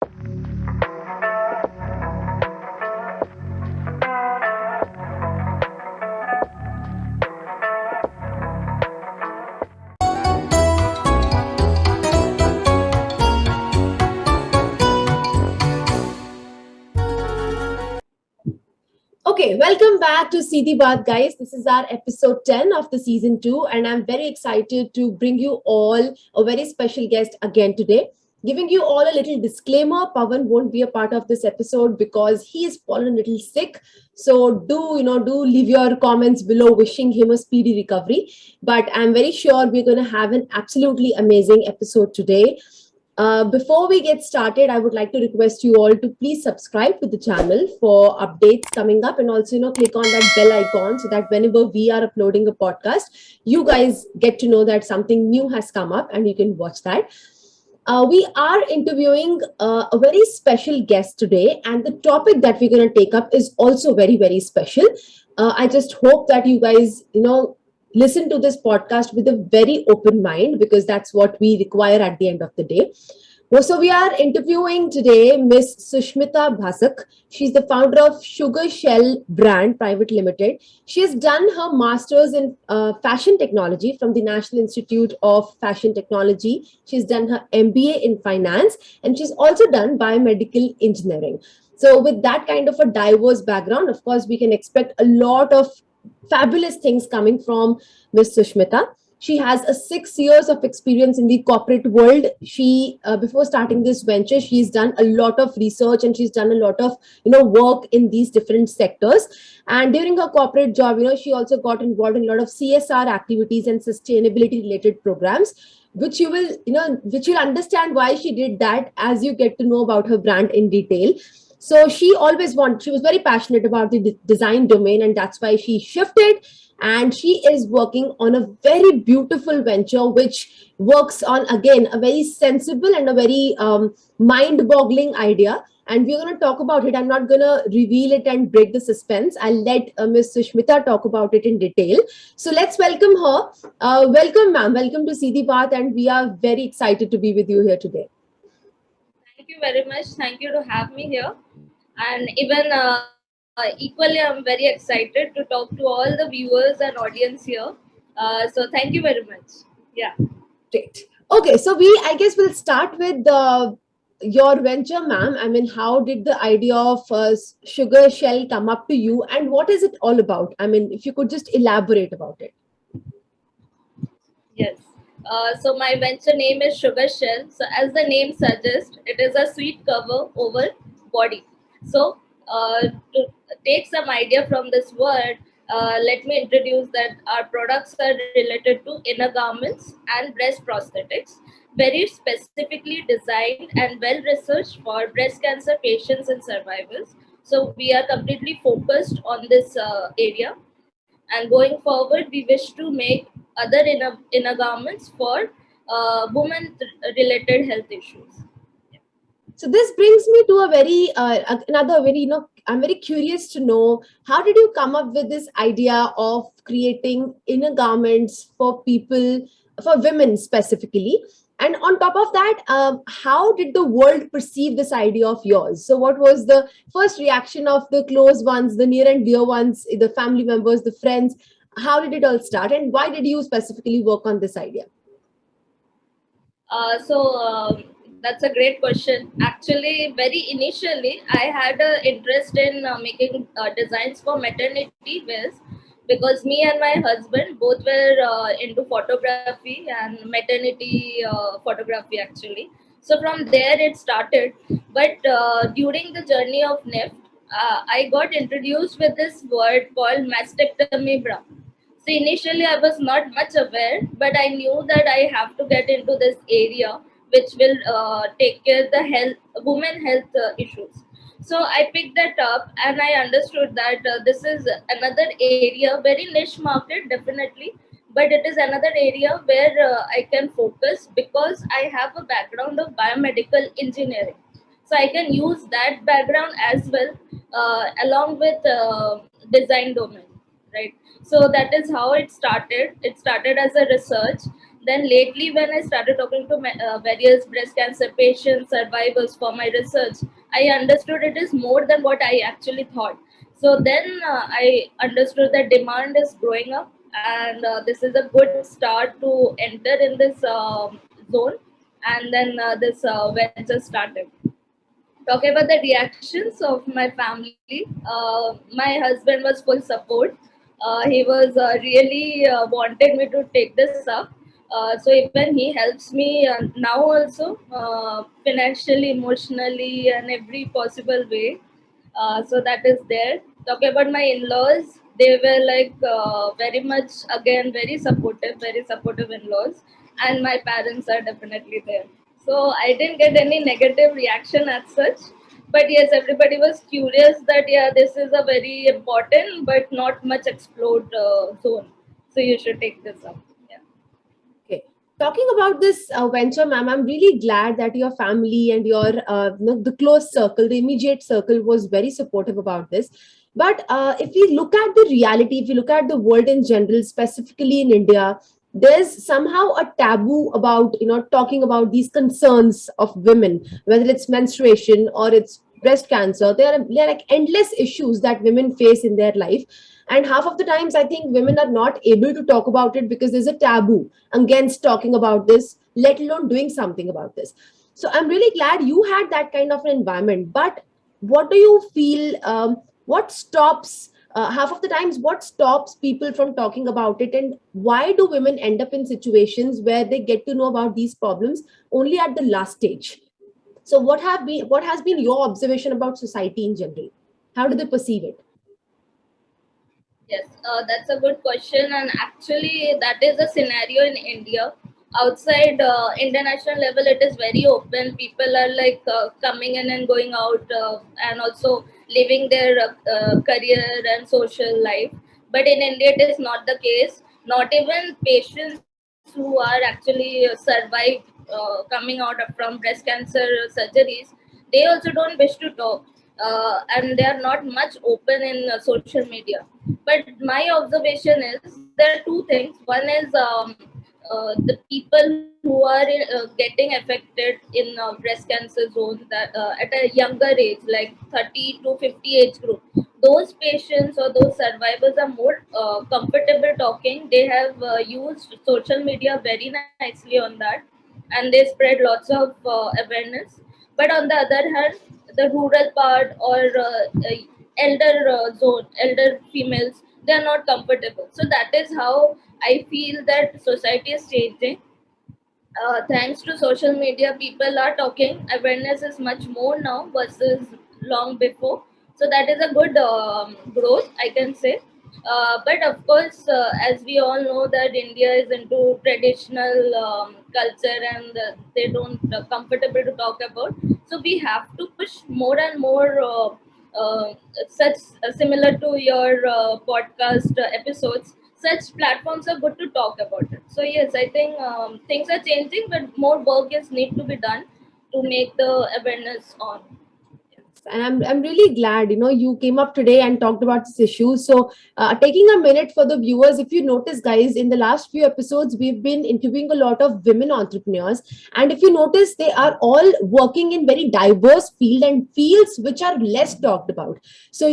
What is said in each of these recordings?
Okay, welcome back to Seedhi Baat, guys. This is our episode 10 of the season 2, and I'm very excited to bring you all a very special guest again today. Giving you all a little disclaimer, Pavan won't be a part of this episode because he is fallen a little sick. So do leave your comments below wishing him a speedy recovery. But I'm very sure we're going to have an absolutely amazing episode today. Before we get started, I would like to request you all to please subscribe to the channel for updates coming up, and also click on that bell icon so that whenever we are uploading a podcast, you guys get to know that something new has come up and you can watch that. We are interviewing a very special guest today, and the topic that we're going to take up is also very, very special. I just hope that you guys, listen to this podcast with a very open mind, because that's what we require at the end of the day. Well, so we are interviewing today Miss Sushmita Basak. She's the founder of Sugar Shell Brand Private Limited. She has done her master's in fashion technology from the National Institute of Fashion Technology. She's done her MBA in finance, and she's also done biomedical engineering. So with that kind of a diverse background, of course, we can expect a lot of fabulous things coming from Miss Sushmita. She has a 6 years of experience in the corporate world. She, before starting this venture, she's done a lot of research and she's done a lot of, work in these different sectors. And during her corporate job, she also got involved in a lot of CSR activities and sustainability related programs, which which you'll understand why she did that as you get to know about her brand in detail. So she was very passionate about the design domain, and that's why she shifted. And she is working on a very beautiful venture, which works on, again, a very sensible and a very mind boggling idea. And we're going to talk about it. I'm not going to reveal it and break the suspense. I'll let Ms. Sushmita talk about it in detail. So let's welcome her. Welcome, ma'am. Welcome to Seedhi Baat, and we are very excited to be with you here today. Thank you very much. Thank you to have me here. And even equally, I'm very excited to talk to all the viewers and audience here. So thank you very much. Yeah. Great. Okay, so I guess we'll start with your venture, ma'am. I mean, how did the idea of Sugar Shell come up to you, and what is it all about? I mean, if you could just elaborate about it. Yes. So my venture name is Sugar Shell. So as the name suggests, it is a sweet cover over body. So to take some idea from this word, let me introduce that our products are related to inner garments and breast prosthetics, very specifically designed and well researched for breast cancer patients and survivors. So we are completely focused on this area, and going forward we wish to make other inner garments for women related health issues. So this brings me to a very another very I'm very curious to know, how did you come up with this idea of creating inner garments for people, for women specifically? And on top of that, how did the world perceive this idea of yours? So what was the first reaction of the close ones, the near and dear ones, the family members, the friends? How did it all start, and why did you specifically work on this idea? So that's a great question. Actually, very initially, I had an interest in making designs for maternity wears, because me and my husband both were into photography and maternity photography actually. So from there it started. But during the journey of NIFT, I got introduced with this word called mastectomy bra. So initially, I was not much aware, but I knew that I have to get into this area which will take care the health, women health issues. So I picked that up and I understood that this is another area, very niche market, definitely, but it is another area where I can focus because I have a background of biomedical engineering. So I can use that background as well, along with design domain, right? So that is how it started. It started as a research. Then lately, when I started talking to various breast cancer patients, survivors for my research, I understood it is more than what I actually thought. So then I understood that demand is growing up, and this is a good start to enter in this zone. And then this venture started. Talking about the reactions of my family, my husband was full support. He was really wanted me to take this up. So even he helps me now also, financially, emotionally, and every possible way. So that is there. Talking about my in-laws, they were like very much, again, very supportive in-laws, and my parents are definitely there. So I didn't get any negative reaction as such, but yes, everybody was curious that yeah, this is a very important but not much explored zone, so you should take this up. Yeah. Okay. Talking about this venture, ma'am, I'm really glad that your family and your the close circle, the immediate circle, was very supportive about this. But if we look at the reality, if you look at the world in general, specifically in India, there's somehow a taboo about talking about these concerns of women, whether it's menstruation or it's breast cancer. There are like endless issues that women face in their life, and half of the times I think women are not able to talk about it because there's a taboo against talking about this, let alone doing something about this. So I'm really glad you had that kind of an environment. But what do you feel? What stops? Half of the times, what stops people from talking about it, and why do women end up in situations where they get to know about these problems only at the last stage? So, what has been your observation about society in general? How do they perceive it? Yes, that's a good question, and actually, that is a scenario in India. Outside international level, it is very open. People are like coming in and going out, and also living their career and social life. But in India, it is not the case. Not even patients who are actually survived coming out from breast cancer surgeries, they also don't wish to talk, and they are not much open in social media. But my observation is there are two things. One is the people who are getting affected in breast cancer zone that at a younger age, like 30 to 50 age group. Those patients or those survivors are more comfortable talking. They have used social media very nicely on that, and they spread lots of awareness. But on the other hand, the rural part or elder zone, elder females, they are not comfortable. So that is how I feel that society is changing. Thanks to social media, people are talking. Awareness is much more now versus long before. So that is a good growth, I can say. But of course, as we all know, that India is into traditional culture, and they don't comfortable to talk about. So we have to push more and more. Such similar to your podcast episodes, such platforms are good to talk about it. So yes, I think things are changing, but more work is need to be done to make the awareness on. And I'm really glad you came up today and talked about this issue. So taking a minute for the viewers, if you notice guys, in the last few episodes we've been interviewing a lot of women entrepreneurs, and if you notice they are all working in very diverse field and fields which are less talked about. So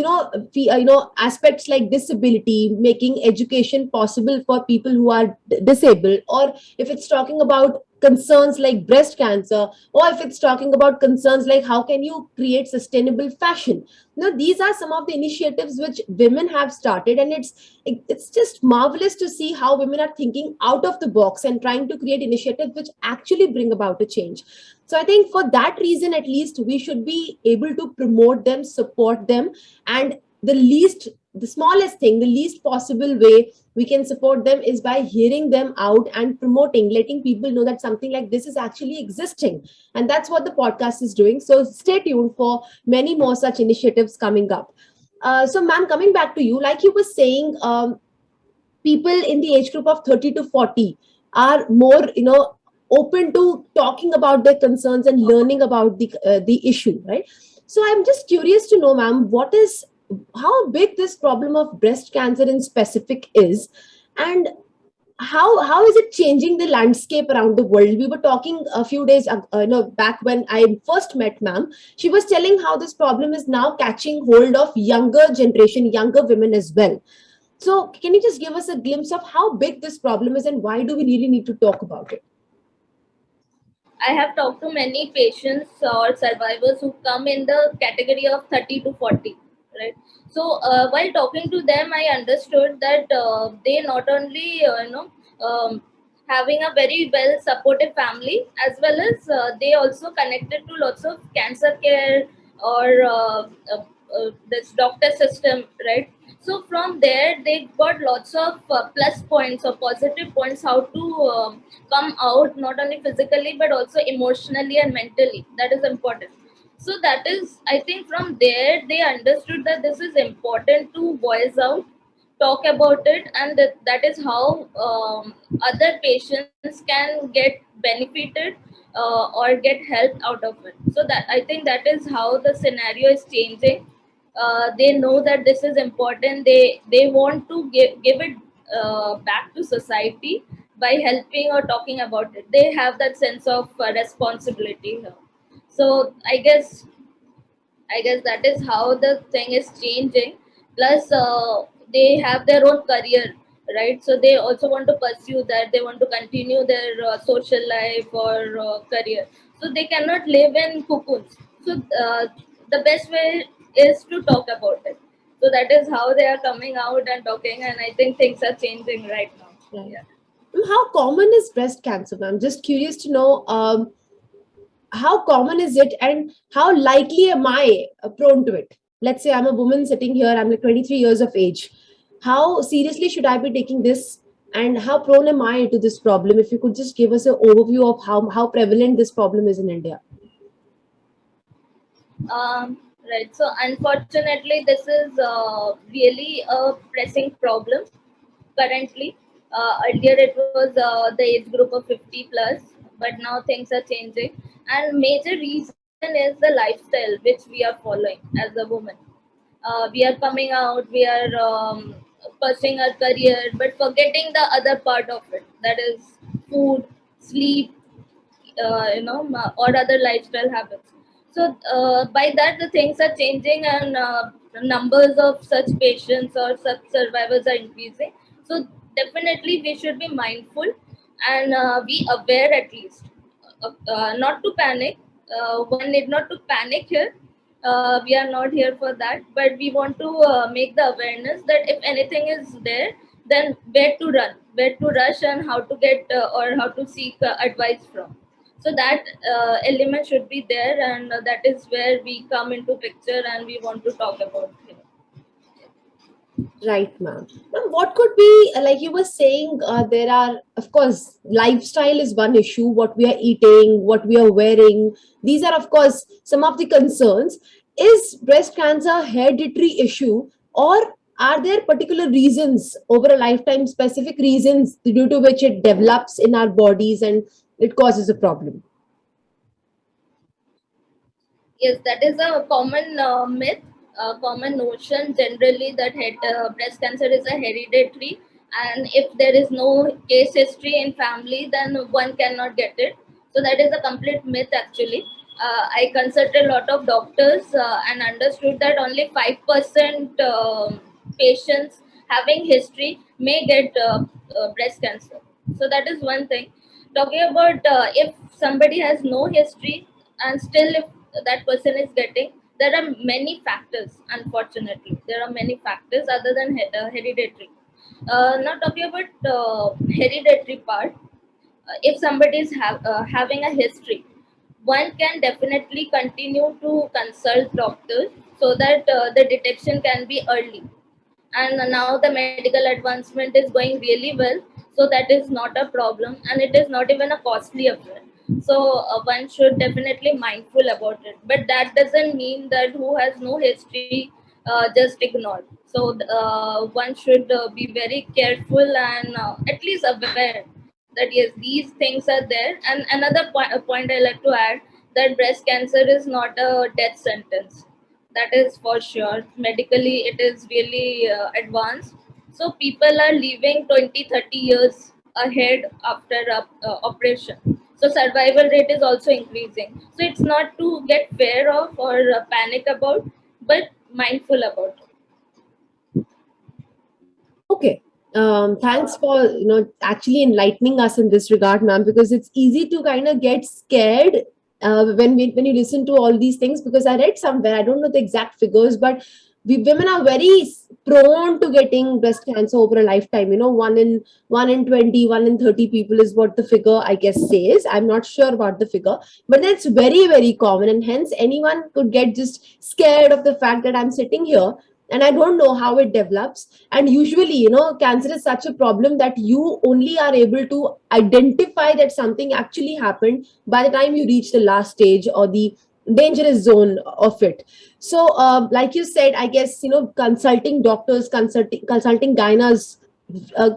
aspects like disability, making education possible for people who are disabled, or if it's talking about concerns like breast cancer, or if it's talking about concerns like how can you create sustainable fashion. These are some of the initiatives which women have started, and it's just marvelous to see how women are thinking out of the box and trying to create initiatives which actually bring about a change. So I think for that reason, at least, we should be able to promote them, support them, and the smallest thing, the least possible way we can support them is by hearing them out and promoting, letting people know that something like this is actually existing. And that's what the podcast is doing. So stay tuned for many more such initiatives coming up. So, ma'am, coming back to you, like you were saying, people in the age group of 30 to 40 are more, open to talking about their concerns and learning about the issue, right? So I'm just curious to know, ma'am, what is how big this problem of breast cancer in specific is, and how is it changing the landscape around the world? We were talking a few days back when I first met ma'am. She was telling how this problem is now catching hold of younger generation, younger women as well. So can you just give us a glimpse of how big this problem is and why do we really need to talk about it? I have talked to many patients or survivors who come in the category of 30 to 40, right? So while talking to them, I understood that they not only, having a very well supportive family, as well as they also connected to lots of cancer care or this doctor system, right? So from there, they got lots of plus points or positive points how to come out, not only physically but also emotionally and mentally. That is important. So that is, I think, from there they understood that this is important to voice out, talk about it, and that is how other patients can get benefited or get help out of it. So that, I think, that is how the scenario is changing. They know that this is important. They want to give it back to society by helping or talking about it. They have that sense of responsibility here. So I guess that is how the thing is changing. Plus, they have their own career, right? So they also want to pursue that. They want to continue their social life or career. So they cannot live in cocoons. So the best way is to talk about it. So that is how they are coming out and talking. And I think things are changing right now. Right. Yeah. How common is breast cancer? I'm just curious to know, how common is it and how likely am I prone to it? Let's say I'm a woman sitting here, I'm like 23 years of age. How seriously should I be taking this and how prone am I to this problem? If you could just give us an overview of how prevalent this problem is in India. Right. So unfortunately, this is really a pressing problem currently. Earlier it was the age group of 50 plus, but now things are changing. And major reason is the lifestyle which we are following as a woman. We are coming out, we are pursuing our career, but forgetting the other part of it, that is food, sleep, or other lifestyle habits. So by that, the things are changing, and numbers of such patients or such survivors are increasing. So definitely, we should be mindful and be aware at least, not to panic. One need not to panic here. We are not here for that, but we want to make the awareness that if anything is there, then where to run, where to rush, and how to get or how to seek advice from. So that element should be there, and that is where we come into picture, and we want to talk about it. Right, ma'am. Ma'am, what could be, like you were saying, there are, of course, lifestyle is one issue, what we are eating, what we are wearing. These are, of course, some of the concerns. Is breast cancer a hereditary issue, or are there particular reasons over a lifetime, specific reasons due to which it develops in our bodies and it causes a problem? Yes, that is a common myth, a common notion generally that breast cancer is a hereditary, and if there is no case history in family, then one cannot get it. So that is a complete myth actually. I consulted a lot of doctors and understood that only 5% patients having history may get breast cancer. So that is one thing. Talking about if somebody has no history and still if that person is getting, there are many factors. Unfortunately, there are many factors other than hereditary. Now talking about hereditary part, if somebody is having a history, one can definitely continue to consult doctors so that the detection can be early. And now the medical advancement is going really well, so that is not a problem, and it is not even a costly affair. So one should definitely mindful about it, but that doesn't mean that who has no history just ignore. So one should be very careful and at least aware that yes, these things are there. And another point I like to add, that breast cancer is not a death sentence. That is for sure. Medically, it is really advanced. So people are living 20, 30 years ahead after operation. So survival rate is also increasing. So it's not to get fear of or panic about, but mindful about it. Okay. Thanks for actually enlightening us in this regard, ma'am, because it's easy to kind of get scared when you listen to all these things. Because I read somewhere, I don't know the exact figures, but women are very prone to getting breast cancer over a lifetime. One in 20, 1 in 30 people is what the figure I guess says. I'm not sure about the figure, but that's very very common, and hence anyone could get just scared of the fact that I'm sitting here and I don't know how it develops. And usually, cancer is such a problem that you only are able to identify that something actually happened by the time you reach the last stage or the dangerous zone of it. So, like you said, I guess, consulting doctors, consulting gynas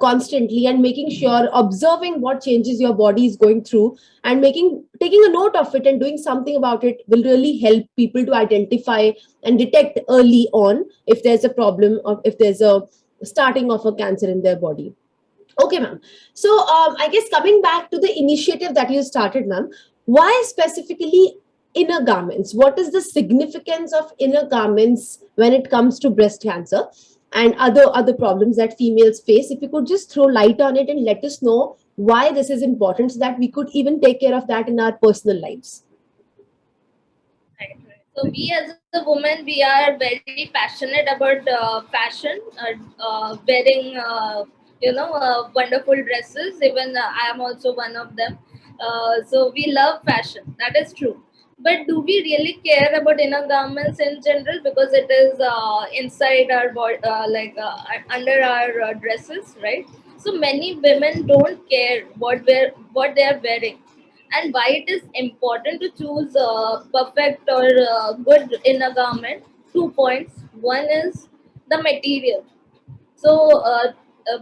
constantly, and making sure, observing what changes your body is going through, and taking a note of it and doing something about it will really help people to identify and detect early on if there's a problem, or if there's a starting of a cancer in their body. Okay, ma'am. So, I guess coming back to the initiative that you started, ma'am, why specifically inner garments? What is the significance of inner garments when it comes to breast cancer and other problems that females face? If you could just throw light on it and let us know why this is important, so that we could even take care of that in our personal lives. Right, right. So we as a woman, we are very passionate about fashion, wearing wonderful dresses. Even I am also one of them. So we love fashion. That is true. But do we really care about inner garments in general? Because it is inside our body, under our dresses, right? So many women don't care what they are wearing, and why it is important to choose perfect or good inner garment. 2 points. One is the material. So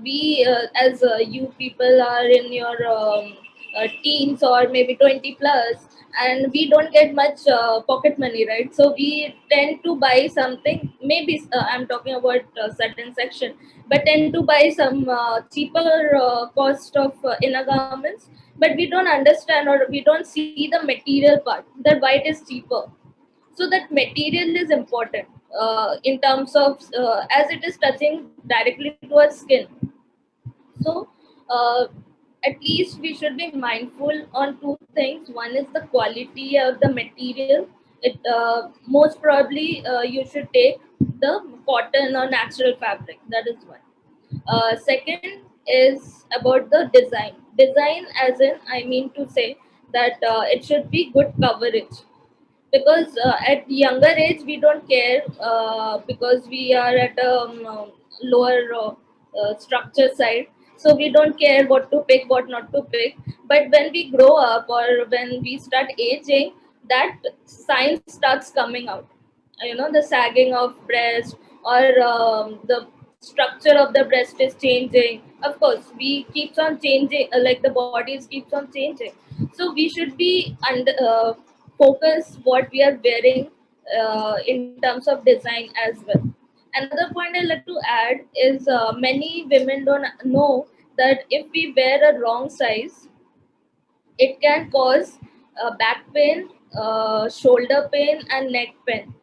we as you people are in your teens or maybe 20 plus, and we don't get much pocket money, right? So we tend to buy something, maybe I'm talking about a certain section, but tend to buy some cheaper cost of inner garments, but we don't understand or we don't see the material part, that why it is cheaper. So that material is important in terms of as it is touching directly to our skin. So uh, at least we should be mindful on two things. One is the quality of the material. It most probably you should take the cotton or natural fabric. That is one. Second is about the design. Design, as in, I mean to say that it should be good coverage, because at younger age we don't care because we are at a lower structure side, so we don't care what to pick, what not to pick. But when we grow up or when we start aging, that sign starts coming out, the sagging of breast, or the structure of the breast is changing. Of course we keeps on changing, like the bodies keeps on changing. So we should be under focus what we are wearing in terms of design as well. Another point I'd like to add is many women don't know that if we wear a wrong size, it can cause back pain, shoulder pain, and neck pain.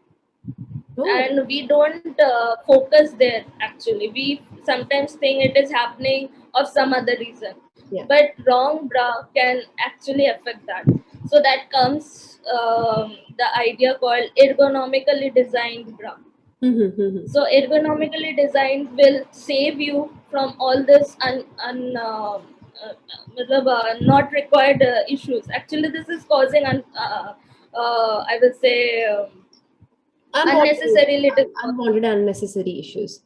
Oh, And we don't focus there. Actually, we sometimes think it is happening of some other reason, yeah. but wrong bra can actually affect that. So that comes the idea called ergonomically designed bra. So ergonomically designed will save you from all this not required issues. Actually, this is causing I will say Unwanted, unnecessarily unwanted, unnecessary issues.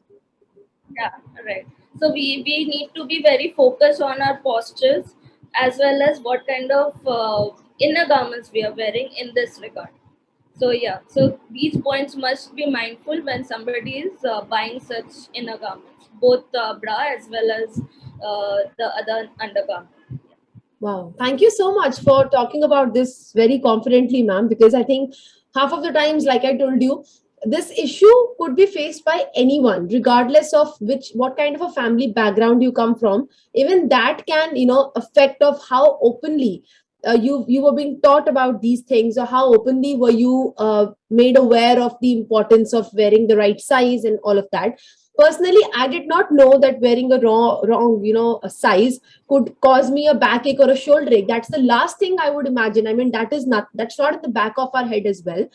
yeah, right. So we need to be very focused on our postures, as well as what kind of inner garments we are wearing in this regard. So yeah, so these points must be mindful when somebody is buying such inner garments, both bra as well as the other undergarment. Wow. Thank you so much for talking about this very confidently, ma'am, because I think half of the times, like I told you, this issue could be faced by anyone, regardless of which what kind of a family background you come from. Even that can, affect of how openly you were being taught about these things, or how openly were you made aware of the importance of wearing the right size and all of that. Personally, I did not know that wearing a wrong, a size could cause me a backache or a shoulder ache. That's the last thing I would imagine. I mean, that's not in the back of our head as well.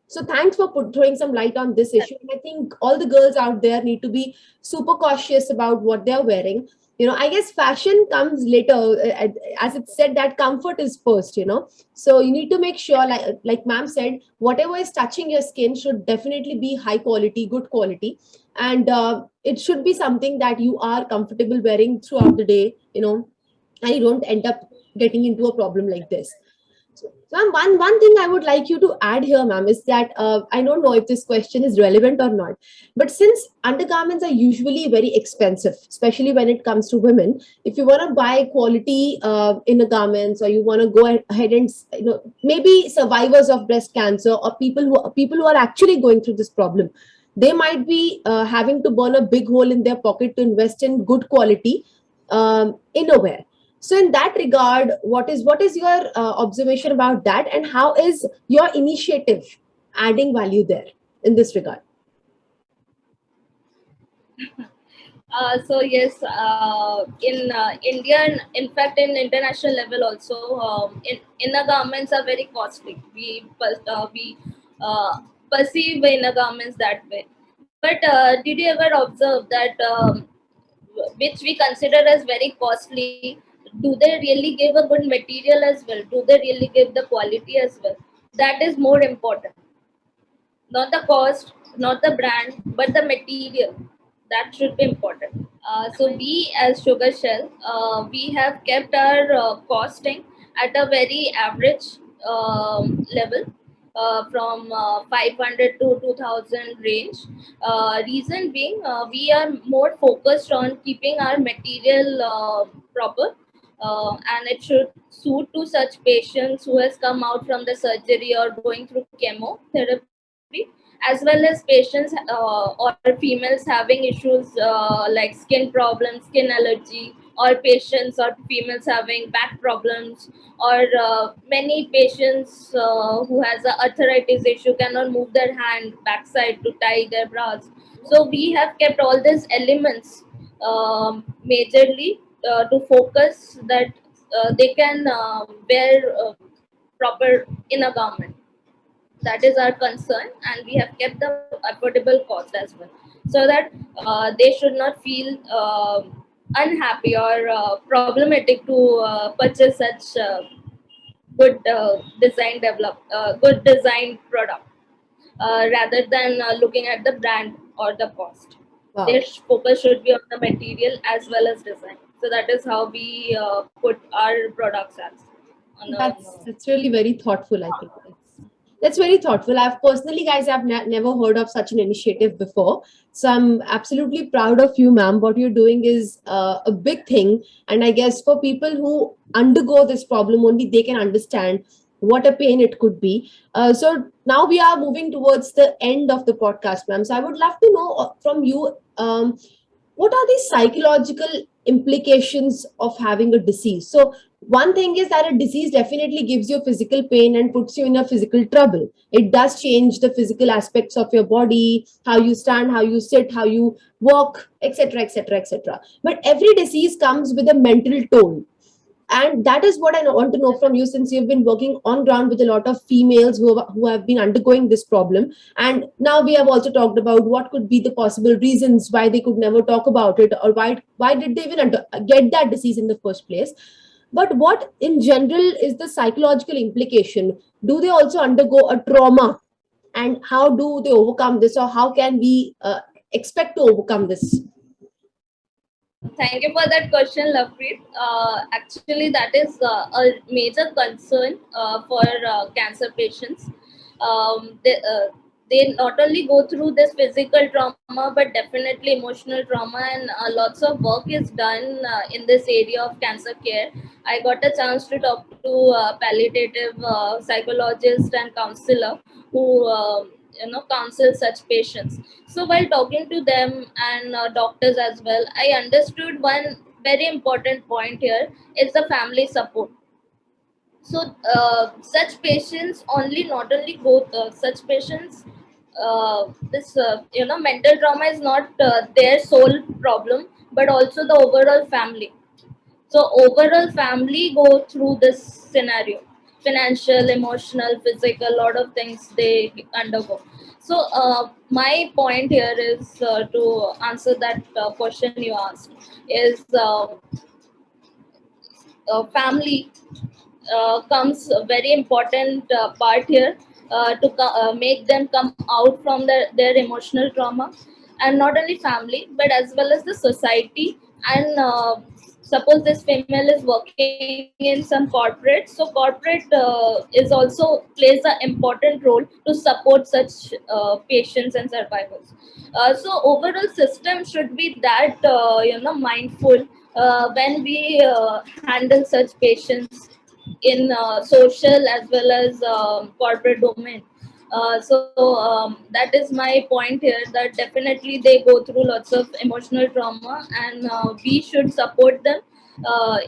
So thanks for throwing some light on this issue. And I think all the girls out there need to be super cautious about what they're wearing. I guess fashion comes later. As it said, that comfort is first. So you need to make sure, like ma'am said, whatever is touching your skin should definitely be high quality, good quality, and it should be something that you are comfortable wearing throughout the day. And you don't end up getting into a problem like this. So one thing I would like you to add here, ma'am, is that I don't know if this question is relevant or not, but since undergarments are usually very expensive, especially when it comes to women, if you want to buy quality inner garments, or you want to go ahead and maybe survivors of breast cancer, or people who are actually going through this problem, they might be having to burn a big hole in their pocket to invest in good quality innerwear. So in that regard, what is your observation about that, and how is your initiative adding value there in this regard? So yes, in India, and in fact in international level also, inner garments are very costly. We perceive inner garments that way. But did you ever observe that which we consider as very costly, do they really give a good material as well? Do they really give the quality as well? That is more important, not the cost, not the brand, but the material. That should be important. So we as Sugar Shell, we have kept our costing at a very average level, from 500 to 2000 range. Reason being, we are more focused on keeping our material proper, and it should suit to such patients who has come out from the surgery or going through chemotherapy, as well as patients or females having issues like skin problems, skin allergy, or patients or females having back problems, or many patients who has a arthritis issue cannot move their hand backside to tie their bras. So we have kept all these elements majorly to focus that they can wear proper inner garment. That is our concern, and we have kept the affordable cost as well, so that they should not feel unhappy or problematic to purchase such good good design product, rather than looking at the brand or the cost. Their Wow. focus should be on the material as well as design. So that is how we put our products as on a. That's really very thoughtful. I think that's very thoughtful. I've personally, guys, I've never heard of such an initiative before. So I'm absolutely proud of you, ma'am. What you're doing is a big thing, and I guess for people who undergo this problem, only they can understand what a pain it could be. So now we are moving towards the end of the podcast, ma'am. So I would love to know from you. What are the psychological implications of having a disease? So one thing is that a disease definitely gives you physical pain and puts you in a physical trouble. It does change the physical aspects of your body, how you stand, how you sit, how you walk, etc., etc., etc. But every disease comes with a mental toll, and that is what I want to know from you, since you've been working on ground with a lot of females who have been undergoing this problem. And now we have also talked about what could be the possible reasons why they could never talk about it, or why did they even get that disease in the first place. But what in general is the psychological implication? Do they also undergo a trauma, and how do they overcome this, or how can we expect to overcome this? Thank you for that question, Lovepreet. Actually, that is a major concern for cancer patients. They not only go through this physical trauma, but definitely emotional trauma, and lots of work is done in this area of cancer care. I got a chance to talk to palliative psychologist and counselor who counsel such patients. So while talking to them and doctors as well, I understood one very important point here is the family support. So such patients only not only go such patients this mental trauma is not their sole problem, but also the overall family. So overall family go through this scenario, financial, emotional, physical, lot of things they undergo. So my point here is to answer that question you asked is family comes a very important part here make them come out from their emotional trauma. And not only family but as well as the society. And suppose this female is working in some corporate, so corporate is also plays an important role to support such patients and survivors. So overall system should be that mindful when we handle such patients in social as well as corporate domain. That is my point here, that definitely they go through lots of emotional trauma, and we should support them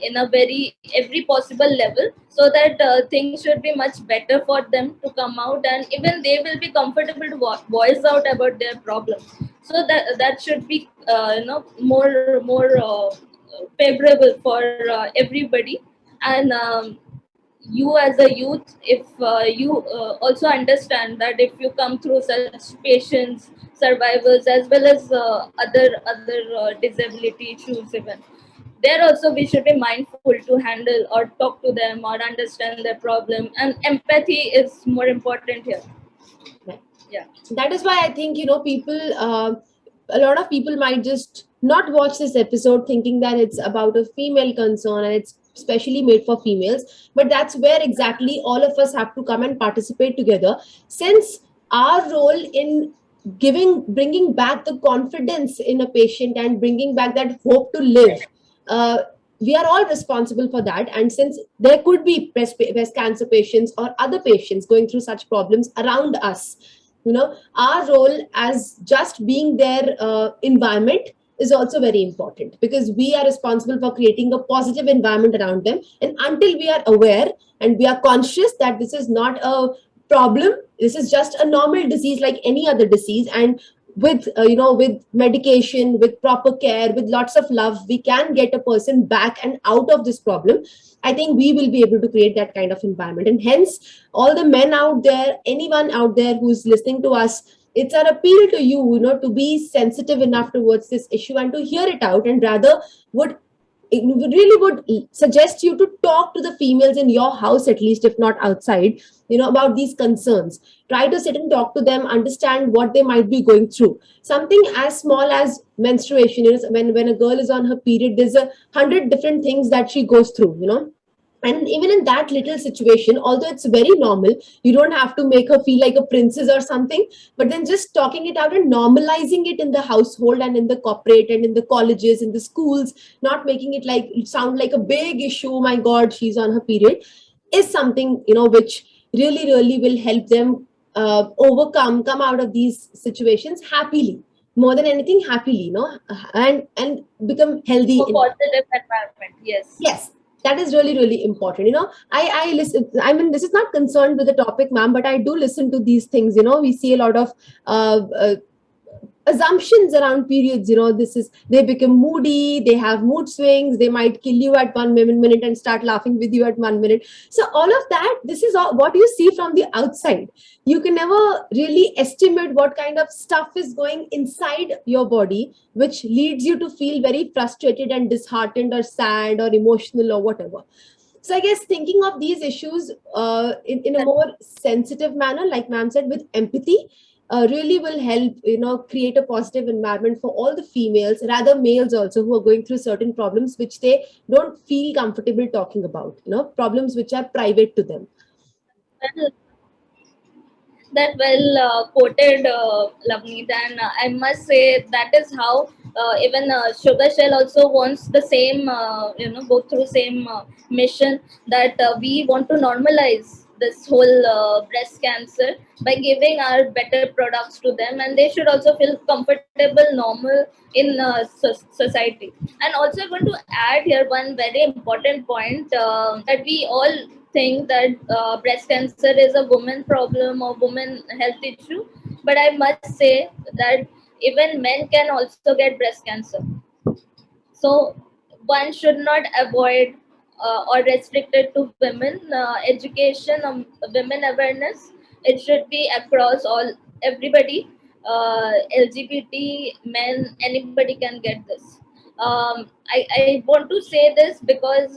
in a very every possible level, so that things should be much better for them to come out, and even they will be comfortable to voice out about their problem. So that should be more favorable for everybody. And you as a youth, if you also understand that if you come through such patients, survivors, as well as other disability issues even, there also we should be mindful to handle or talk to them or understand their problem, and empathy is more important here. Right. Yeah. That is why I think, people, a lot of people might just not watch this episode thinking that it's about a female concern and it's specially made for females. But that's where exactly all of us have to come and participate together, since our role in bringing back the confidence in a patient and bringing back that hope to live, uh, we are all responsible for that. And since there could be breast cancer patients or other patients going through such problems around us, our role as just being their environment is also very important, because we are responsible for creating a positive environment around them. And until we are aware and we are conscious that this is not a problem, this is just a normal disease like any other disease, and with medication, with proper care, with lots of love, we can get a person back and out of this problem. I think we will be able to create that kind of environment. And hence, all the men out there, anyone out there who's listening to us, it's our appeal to you, to be sensitive enough towards this issue and to hear it out, and rather would really would suggest you to talk to the females in your house, at least if not outside, about these concerns. Try to sit and talk to them, understand what they might be going through. Something as small as menstruation, when a girl is on her period, there's 100 different things that she goes through, and even in that little situation, although it's very normal, you don't have to make her feel like a princess or something. But then just talking it out and normalizing it in the household and in the corporate and in the colleges, in the schools, not making it like sound like a big issue, oh my god, she's on her period, is something which really really will help them come out of these situations happily, more than anything happily, and become healthy For in life. positive environment, yes. Yes, that is really really important. I listen. I mean, this is not concerned with the topic, ma'am, but I do listen to these things. We see a lot of uh, uh, assumptions around periods. This is they become moody, they have mood swings, they might kill you at one minute and start laughing with you at 1 minute. So all of that, this is all what you see from the outside. You can never really estimate what kind of stuff is going inside your body, which leads you to feel very frustrated and disheartened or sad or emotional or whatever. So I guess thinking of these issues in a more sensitive manner, like ma'am said, with empathy, really will help, create a positive environment for all the females, rather males also, who are going through certain problems which they don't feel comfortable talking about, problems which are private to them. Well, that well quoted, Lavneet, and I must say that is how even Sugar Shell also wants the same, go through same mission, that we want to normalize this whole breast cancer by giving our better products to them, and they should also feel comfortable, normal in society. And also I want to add here one very important point, that we all think that breast cancer is a woman problem or woman health issue, but I must say that even men can also get breast cancer. So one should not avoid or restrict it to women. Education, women awareness, it should be across all, everybody, LGBT, men, anybody can get this. I want to say this because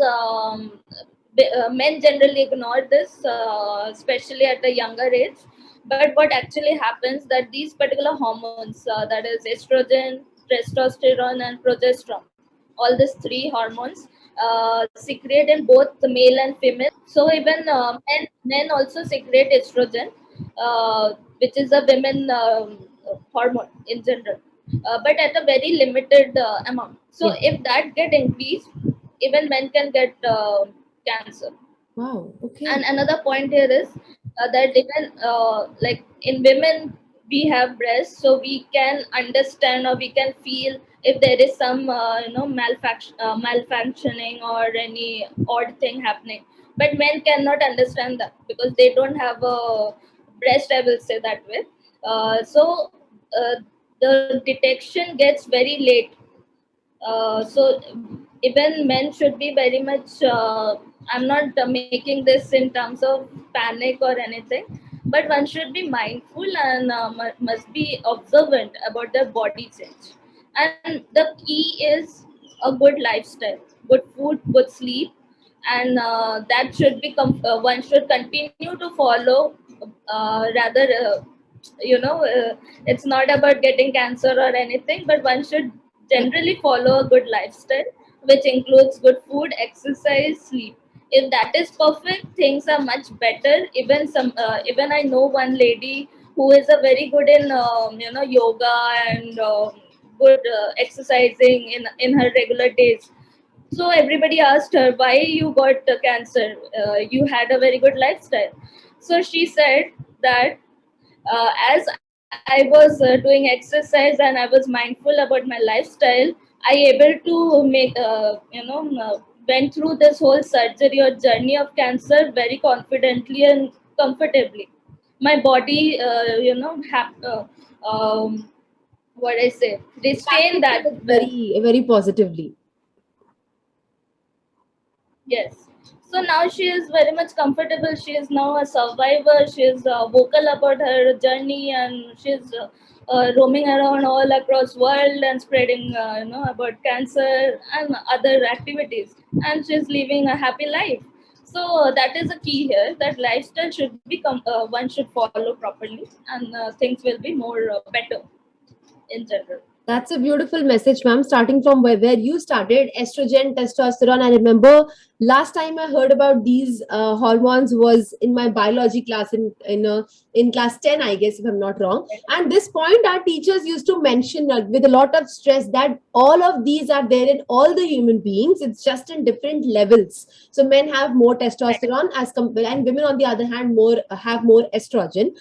men generally ignore this, especially at a younger age. But what actually happens that these particular hormones, that is estrogen, testosterone, and progesterone, all these three hormones secrete in both the male and female. So even men also secrete estrogen, which is a women hormone in general, but at a very limited amount. So Yeah. if that get increased, even men can get cancer. Wow. And Okay. another point here is that even like in women we have breasts, so we can understand or we can feel if there is some malfunctioning or any odd thing happening. But men cannot understand that because they don't have a breast, I will say that way. So uh, the detection gets very late. So even men should be very much. I'm not making this in terms of panic or anything, but one should be mindful and must be observant about their body change. And the key is a good lifestyle, good food, good sleep, and that should be one should continue to follow. Rather, it's not about getting cancer or anything, but one should generally follow a good lifestyle, which includes good food, exercise, sleep. If that is perfect, things are much better. Even I know one lady who is a very good in yoga and good exercising in her regular days. So everybody asked her why you got cancer. You had a very good lifestyle. So she said that as I was doing exercise and I was mindful about my lifestyle, I able to make went through this whole surgery or journey of cancer very confidently and comfortably. My body, what I say, restrained Accepted that it well. very positively. Yes. So now she is very much comfortable. She is now a survivor. She is vocal about her journey, and she is roaming around all across world and spreading, about cancer and other activities. And she is living a happy life. So that is a key here. That lifestyle should be one should follow properly, and things will be more better in general. That's a beautiful message, ma'am. Starting from where you started, estrogen, testosterone. I remember last time I heard about these hormones was in my biology class in class 10, I guess, if I'm not wrong. And this point, our teachers used to mention with a lot of stress that all of these are there in all the human beings. It's just in different levels. So men have more testosterone and women, on the other hand, more have more estrogen.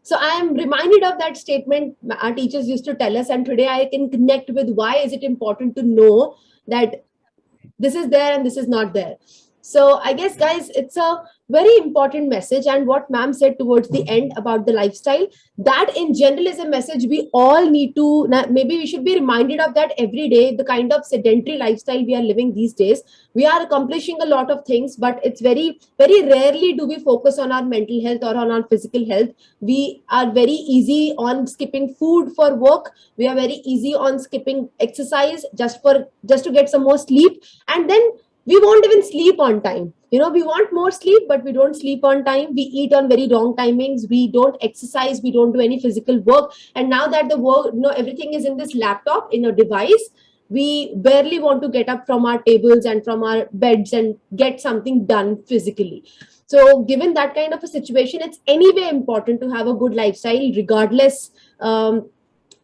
So I am reminded of that statement our teachers used to tell us, and today I can connect with why is it important to know that this is there and this is not there. So I guess, guys, it's a very important message. And what ma'am said towards the end about the lifestyle, that in general is a message we all need to, maybe we should be reminded of that every day. The kind of sedentary lifestyle we are living these days, we are accomplishing a lot of things, but it's very rarely do we focus on our mental health or on our physical health. We are very easy on skipping food for work. We are very easy on skipping exercise just to get some more sleep. And then we won't even sleep on time. We want more sleep, but we don't sleep on time. We eat on very wrong timings. We don't exercise. We don't do any physical work. And now that the work, everything is in this laptop, in a device, we barely want to get up from our tables and from our beds and get something done physically. So given that kind of a situation, it's anyway important to have a good lifestyle regardless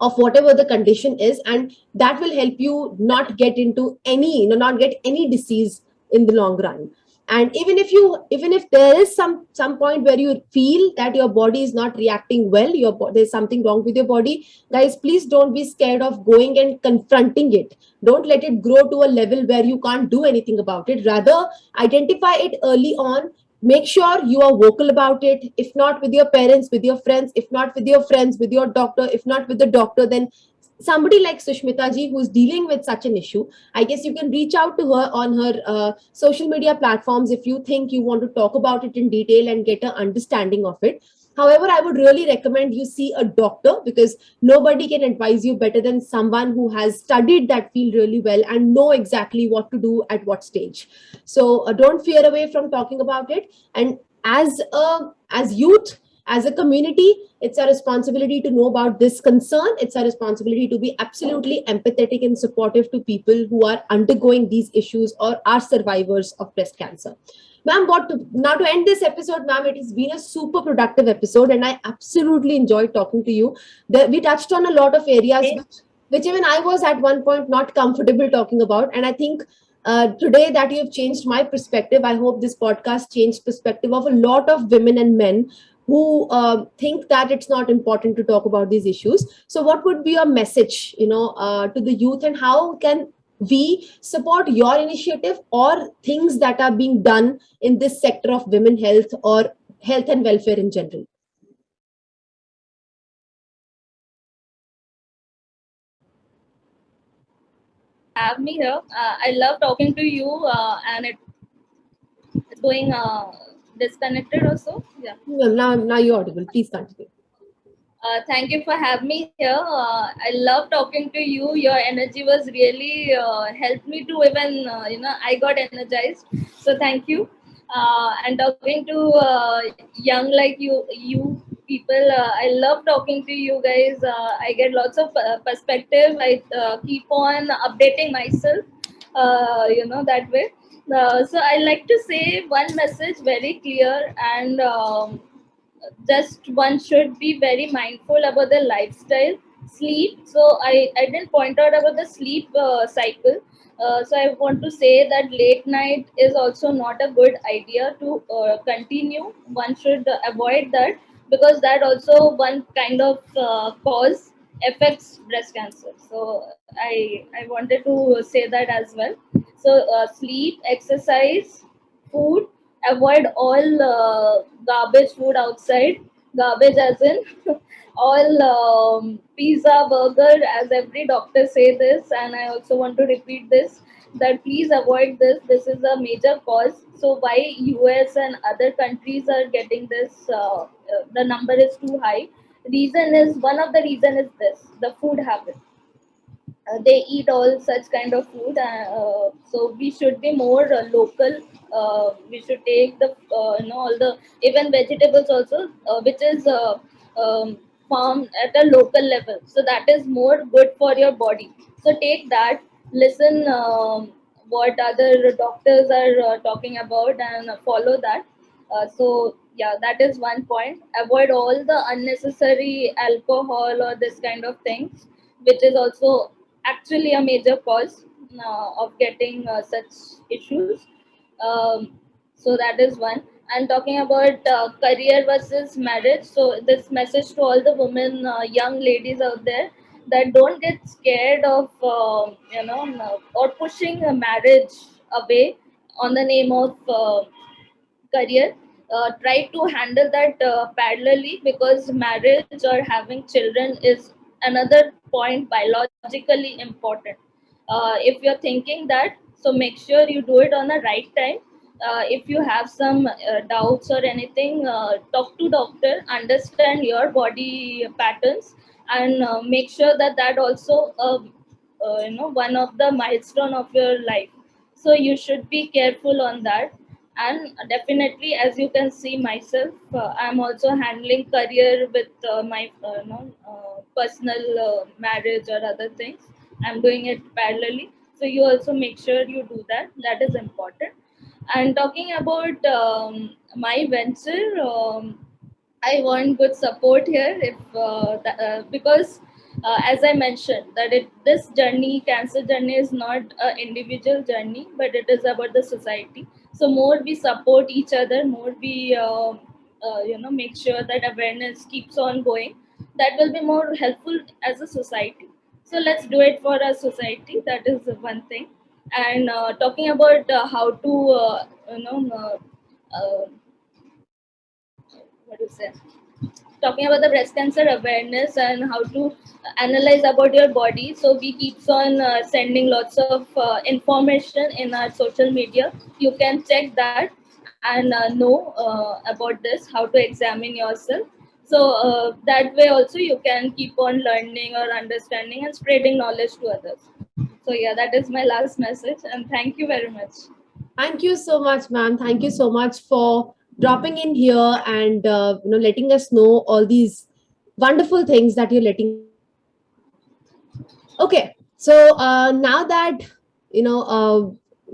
of whatever the condition is, and that will help you not get into any, not get any disease in the long run. And even if there is some point where you feel that your body is not reacting well, there's something wrong with your body, guys, please don't be scared of going and confronting it. Don't let it grow to a level where you can't do anything about it. Rather, identify it early on. Make sure you are vocal about it. If not with your parents, with your friends. If not with your friends, with your doctor. If not with the doctor, then somebody like Sushmita ji who's dealing with such an issue, I guess you can reach out to her on her social media platforms if you think you want to talk about it in detail and get an understanding of it. However, I would really recommend you see a doctor, because nobody can advise you better than someone who has studied that field really well and know exactly what to do at what stage. So don't fear away from talking about it. And as youth, as a community, it's our responsibility to know about this concern. It's our responsibility to be absolutely empathetic and supportive to people who are undergoing these issues or are survivors of breast cancer. Ma'am, now to end this episode, ma'am, it has been a super productive episode, and I absolutely enjoyed talking to you. We touched on a lot of areas which even I was at one point not comfortable talking about, and I think today that you've changed my perspective. I hope this podcast changed perspective of a lot of women and men who think that it's not important to talk about these issues. So what would be your message, to the youth, and how can we support your initiative or things that are being done in this sector of women health or health and welfare in general? Have me here. I love talking to you, and it's going disconnected also. Yeah. Now you're audible. Please continue. Thank you for having me here. I love talking to you. Your energy was really helped me to even I got energized. So thank you. And talking to young like you people, I love talking to you guys. I get lots of perspective. I keep on updating myself. That way. So I like to say one message very clear, and just one should be very mindful about the lifestyle, sleep. So I didn't point out about the sleep cycle. So I want to say that late night is also not a good idea to continue. One should avoid that, because that also one kind of cause affects breast cancer. So I wanted to say that as well. So sleep, exercise, food, avoid all garbage food outside. Garbage as in all pizza, burger, as every doctor say this, and I also want to repeat this, that please avoid this. This is a major cause. So why US and other countries are getting this, the number is too high. Reason is, one of the reason is this, the food habit. They eat all such kind of food, so we should be more local. We should take the all the even vegetables also, which is farmed at a local level, so that is more good for your body. So take that, listen what other doctors are talking about, and follow that. So yeah, that is one point. Avoid all the unnecessary alcohol or this kind of things, which is also actually a major cause of getting such issues. So that is one. And talking about career versus marriage, so this message to all the women, young ladies out there, that don't get scared of or pushing a marriage away on the name of career. Try to handle that parallelly, because marriage or having children is another point biologically important. If you're thinking that, so make sure you do it on the right time. If you have some doubts or anything, talk to doctor, understand your body patterns, and make sure that that also one of the milestone of your life. So you should be careful on that. And definitely, as you can see myself, I'm also handling career with my personal marriage or other things. I'm doing it parallelly, so you also make sure you do that. That is important. And talking about my venture, I want good support here. If because as I mentioned, that this journey, cancer journey, is not an individual journey, but it is about the society. So more we support each other, more we make sure that awareness keeps on going, that will be more helpful as a society. So let's do it for a society. That is one thing. And talking about how to uh, what do you say, talking about the breast cancer awareness and how to analyze about your body. So we keeps on sending lots of information in our social media. You can check that and know about this, how to examine yourself. So that way also you can keep on learning or understanding and spreading knowledge to others. So yeah, that is my last message, and thank you very much. Thank you so much, ma'am. Thank you so much for dropping in here and letting us know all these wonderful things that you're letting us know. Okay, so now that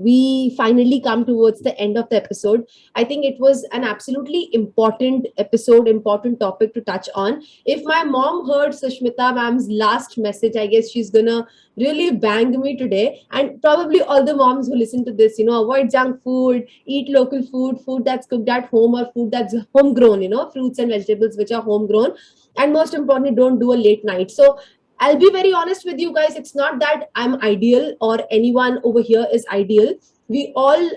we finally come towards the end of the episode, I think it was an absolutely important episode, important topic to touch on. If my mom heard Sushmita ma'am's last message, I guess she's gonna really bang me today. And probably all the moms who listen to this, avoid junk food, eat local food, food that's cooked at home or food that's homegrown, fruits and vegetables which are homegrown. And most importantly, don't do a late night. So I'll be very honest with you guys. It's not that I'm ideal or anyone over here is ideal. We all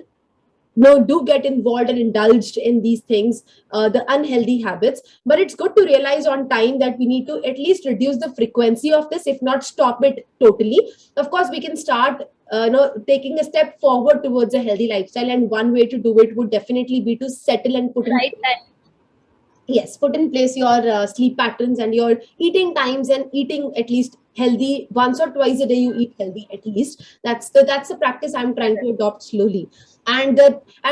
do get involved and indulged in these things, the unhealthy habits. But it's good to realize on time that we need to at least reduce the frequency of this, if not stop it totally. Of course, we can start. Taking a step forward towards a healthy lifestyle, and one way to do it would definitely be to settle and put in Right time. yes, put in place your sleep patterns and your eating times, and eating at least healthy once or twice a day. You eat healthy at least. That's the practice I'm trying to adopt slowly. And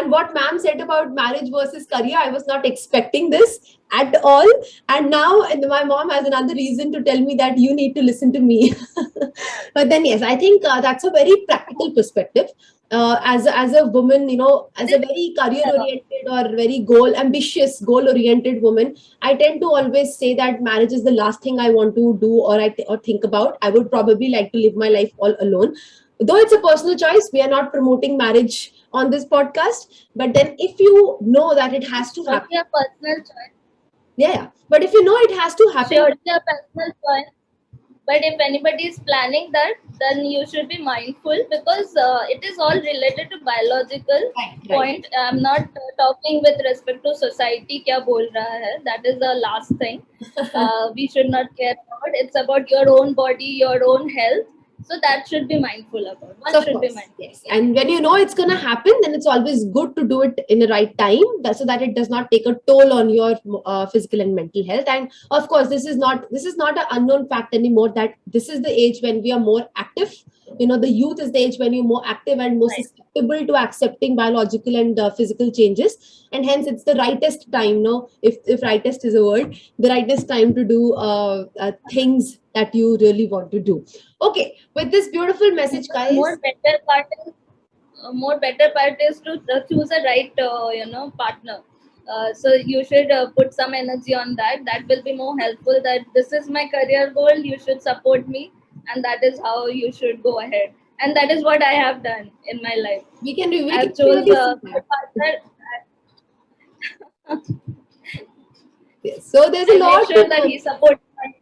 what ma'am said about marriage versus career, I was not expecting this at all. And now my mom has another reason to tell me that you need to listen to me. But then yes, I think that's a very practical perspective. As a woman, as a very career Uh, oriented or very goal oriented woman, I tend to always say that marriage is the last thing I want to do, or think about. I would probably like to live my life all alone, though it's a personal choice. We are not promoting marriage on this podcast, but then if you know that it has to happen, Totally a personal choice. yeah. But if you know it has to happen, Surely a personal choice. But if anybody is planning that, then you should be mindful, because it is all related to biological right, right. point. I'm not talking with respect to society kya bol raha hai. That is the last thing. We should not care about. It's about your own body, your own health. So that should be mindful about. One So of should be course, mindful. yes. And when you know it's gonna happen, then it's always good to do it in the right time, so that it does not take a toll on your physical and mental health. And of course, this is not an unknown fact anymore. That this is the age when we are more active. The youth is the age when you're more active and more Right. susceptible to accepting biological and physical changes. And hence, it's the rightest time. No, if rightest is a word, the rightest time to do things that you really want to do. Okay, with this beautiful message, More guys. better part is more better part is to choose a right partner. So you should put some energy on that. That will be more helpful, that this is my career goal, you should support me, and that is how you should go ahead. And that is what I have done in my life. We can I've chose really see a that. good partner. Yes. So there's a I make lot sure to that learn. he supports me.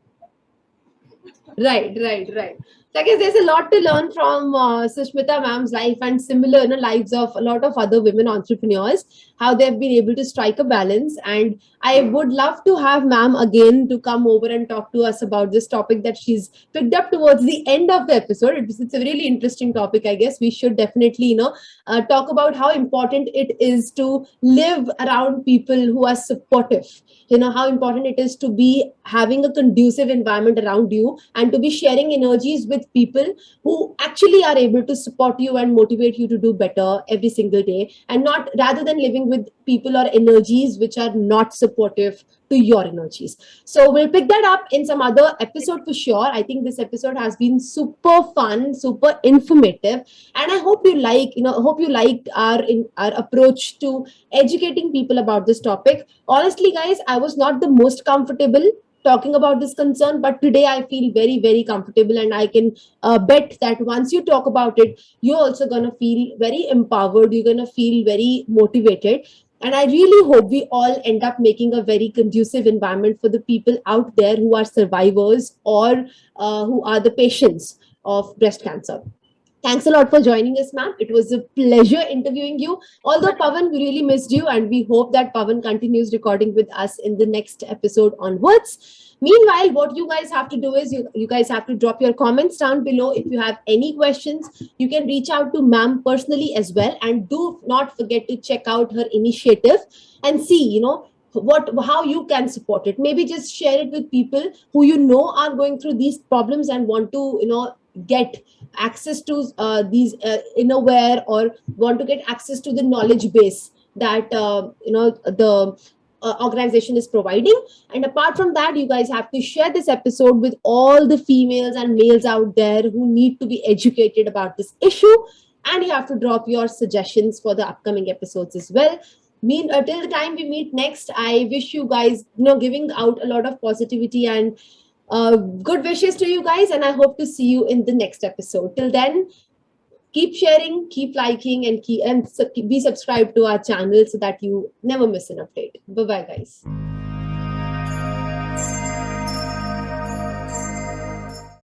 Right, right, right. So I guess there's a lot to learn from Sushmita ma'am's life, and similar lives of a lot of other women entrepreneurs, how they've been able to strike a balance. And I would love to have ma'am again to come over and talk to us about this topic that she's picked up towards the end of the episode. It's a really interesting topic. I guess we should definitely, talk about how important it is to live around people who are supportive. How important it is to be having a conducive environment around you, and to be sharing energies with people who actually are able to support you and motivate you to do better every single day, and not rather than living with people or energies which are not supportive to your energies. So we'll pick that up in some other episode for sure. I think this episode has been super fun, super informative, and I hope you hope you liked our approach to educating people about this topic. Honestly, guys, I was not the most comfortable talking about this concern, but today I feel very, very comfortable, and I can bet that once you talk about it, you're also going to feel very empowered, you're going to feel very motivated. And I really hope we all end up making a very conducive environment for the people out there who are survivors or who are the patients of breast cancer. Thanks a lot for joining us, ma'am. It was a pleasure interviewing you. Although Pavan, we really missed you, and we hope that Pavan continues recording with us in the next episode onwards. Meanwhile, what you guys have to do is you guys have to drop your comments down below. If you have any questions, you can reach out to ma'am personally as well. And do not forget to check out her initiative and see, what how you can support it. Maybe just share it with people who you know are going through these problems and want to get access to these innerwear, or want to get access to the knowledge base that the organization is providing. And apart from that, you guys have to share this episode with all the females and males out there who need to be educated about this issue. And you have to drop your suggestions for the upcoming episodes as well. Till the time we meet next, I wish you guys, giving out a lot of positivity and good wishes to you guys, and I hope to see you in the next episode. Till then, keep sharing, keep liking, and be subscribed to our channel so that you never miss an update. Bye bye, guys.